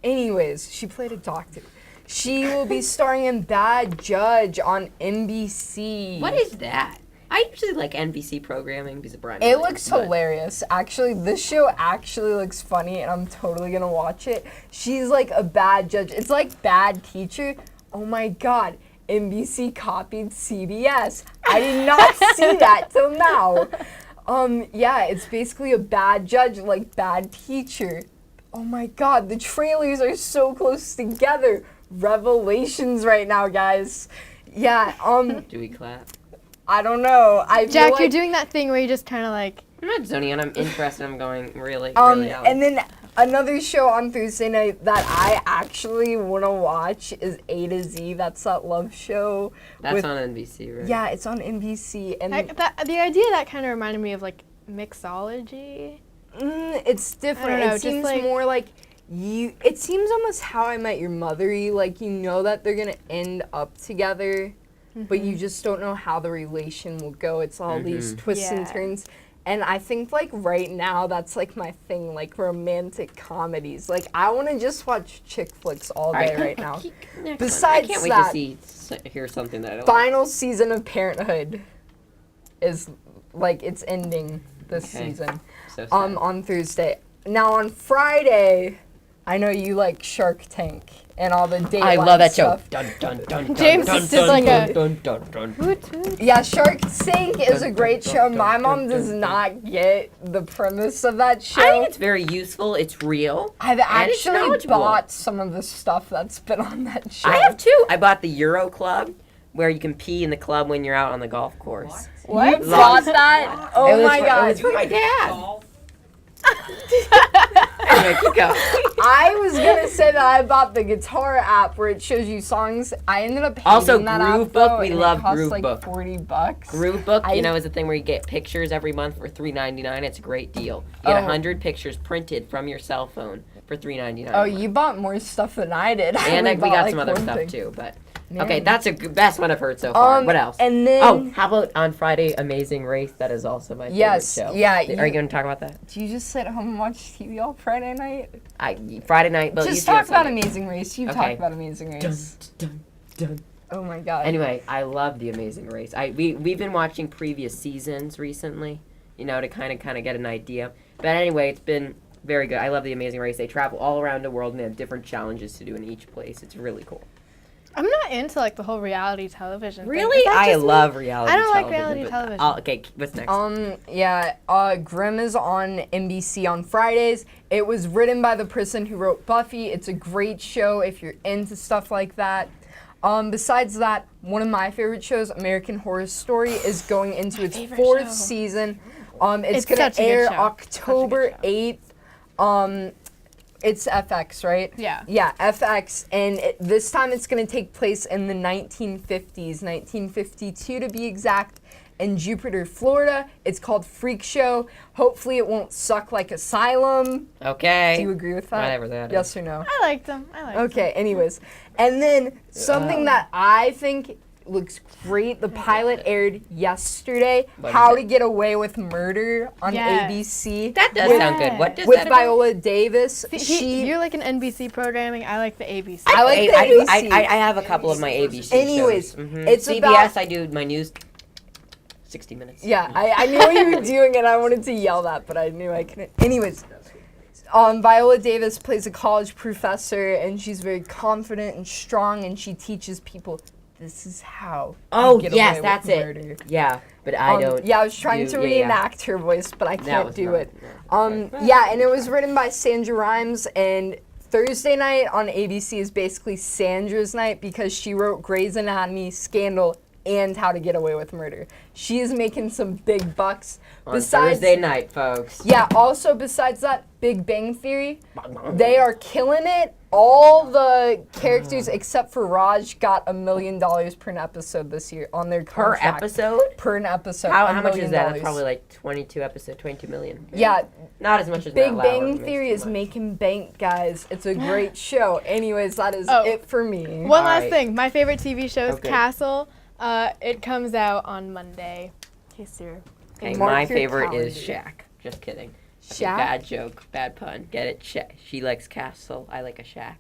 Anyways, she played a doctor. She will be starring in Bad Judge on NBC. What is that? I usually like NBC programming because of Brian. It Williams, looks but- hilarious. Actually, this show actually looks funny, and I'm totally gonna watch it. She's like a bad judge. It's like Bad Teacher. Oh my god, NBC copied CBS. I did not see that till now. Yeah, it's basically a bad judge, like Bad Teacher. Oh my god, the trailers are so close together. Revelations right now, guys. Yeah, Do we clap? I don't know. I feel Jack, like, you're doing that thing where you just kind of like. I'm not zoning in. I'm interested. I'm going really out. and then another show on Thursday night that I actually want to watch is A to Z. That's that love show. That's on NBC, right? Yeah, it's on NBC. And The idea of that kind of reminded me of like mixology. It's different. I don't know, It seems just like- more like it seems almost How I Met Your Mother-y. Like, you know that they're going to end up together, but you just don't know how the relation will go. It's all these twists and Yeah. turns. And I think, like, right now, that's, like, my thing, like, romantic comedies. Like, I want to just watch chick flicks all day right now. Besides I can't wait that, to hear something that I don't final season of Parenthood is, like, it's ending this season. So sad. On Thursday. Now, on Friday, I know you like Shark Tank and all the Dateline I love that show. stuff. Dun, dun, dun, James dun, is dun, just like dun, a- dun, dun, dun, dun. Yeah, Shark Tank is a great show. My mom does not get the premise of that show. I think it's very useful. It's real. I've and it's actually knowledgeable. bought some of the stuff that's been on that show. I have too. I bought the Euro Club, where you can pee in the club when you're out on the golf course. What? Love- Bought that? Oh It was my for- god. It was for my dad. Anyway, keep going. I was gonna say that I bought the guitar app where it shows you songs. I ended up hating Also, that Groove app, Book, though, we and love it costs Groove like Book. $40. Groove Book, I- you know, is a thing where you get pictures every month for $3.99. It's a great deal. You get Oh. 100 pictures printed from your cell phone for $3.99. Oh, you bought more stuff than I did. I And only we bought, got like, some other one stuff thing. too, but Man. okay, that's a best one I've heard so far. What else? And then Oh, how about on Friday, Amazing Race? That is also my Yes, favorite show. yeah, Are you- you going to talk about that? do you just sit home and watch TV all Friday night? Friday night. But Just you talk about Sunday. Amazing Race. You Okay. talk about Amazing Race. Dun, dun. Oh my god. Anyway, I love the Amazing Race. We've been watching previous seasons recently, you know, to kind of get an idea. But anyway, it's been very good. I love the Amazing Race. They travel all around the world and they have different challenges to do in each place. It's really cool. I'm not into like the whole reality television. thing. Really? Is that I just me? love reality I don't like television, reality but- television. Okay, what's next? Yeah, Grimm is on NBC on Fridays. It was written by the person who wrote Buffy. It's a great show if you're into stuff like that. Besides that, one of my favorite shows, American Horror Story, is going into its favorite fourth show. season. It's It's gonna such a good air show. October 8th. It's FX, right? Yeah. Yeah, FX, and this time it's going to take place in the 1950s, 1952 to be exact, in Jupiter, Florida. It's called Freak Show. Hopefully it won't suck like Asylum. Okay. Do you agree with that? Whatever that Yes or no? I liked them. I liked them. Okay, anyways. And then something that I think looks great, the pilot aired yesterday, What is How it? to Get Away with Murder on Yes. ABC. That does sound good. What does With that about? Viola Davis. You're like an NBC programming. I like the ABC. I like the ABC. I have a couple of my ABC Anyways, shows. Mhm. it's CBS, about- I do my news 60 Minutes. Yeah, I knew what you were doing and I wanted to yell that, but I knew I couldn't. Anyways, Viola Davis plays a college professor and she's very confident and strong and she teaches people this is how Oh, you get yes, away that's with it. murder. Yeah, but I don't. Yeah, I was trying do- to yeah, yeah. reenact her voice, but I can't was do not- it. Yeah, and it was written by Sandra Rhimes, and Thursday night on ABC is basically Sandra's night because she wrote Grey's Anatomy, Scandal, and How to Get Away with Murder. She is making some big bucks. On Thursday night, folks. Yeah, also besides that, Big Bang Theory, they are killing it. All the characters except for Raj got $1 million per an episode this year on their Per contract. episode? Per an episode. How $1 much is million. that? That's probably like 22 million. Yeah. Not as much as Big Matt Lauer, Bang it makes Theory too is much. making bank, guys. It's a great show. Anyways, that is Oh. it for me. One last thing. My favorite TV show is Okay. Castle. It comes out on Monday. In case you're. Okay, Mark my your favorite is calendar. Shaq. Just kidding. Okay, Shaq? bad joke, bad pun. Get it? She likes Castle. I like a Shaq.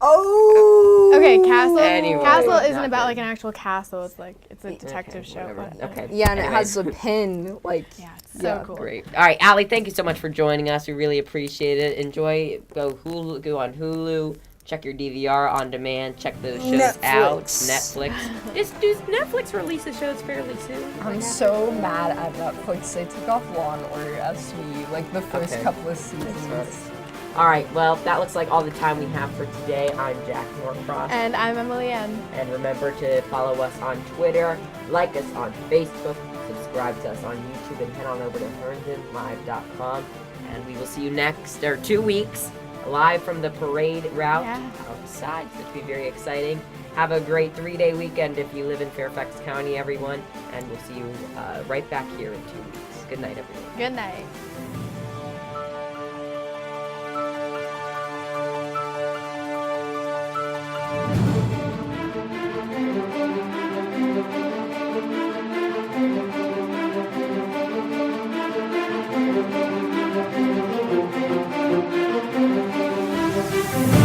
Oh. Okay, Castle. Anyway, Castle isn't not about good. like an actual castle. It's like it's a detective show. Whatever. But Okay. Yeah, and it Anyway. has a pin. Like. yeah, it's so Yeah. cool. Great. All right, Allie, thank you so much for joining us. We really appreciate it. Enjoy. Go on Hulu. Check your DVR on demand. Check those shows out. Netflix. Does Netflix release the shows fairly soon? I'm so mad at Netflix. They took off Law and Order SVU like the first Okay. couple of seasons. All right. Well, that looks like all the time we have for today. I'm Jack Norcross. And I'm Emily Ann. And remember to follow us on Twitter, like us on Facebook, subscribe to us on YouTube, and head on over to herndonlive.com. And we will see you next 2 weeks live from the parade route outside. So it'll be very exciting. Have a great 3-day weekend if you live in Fairfax County, everyone. And we'll see you right back here in 2 weeks. Good night, everyone. Good night. Thank you.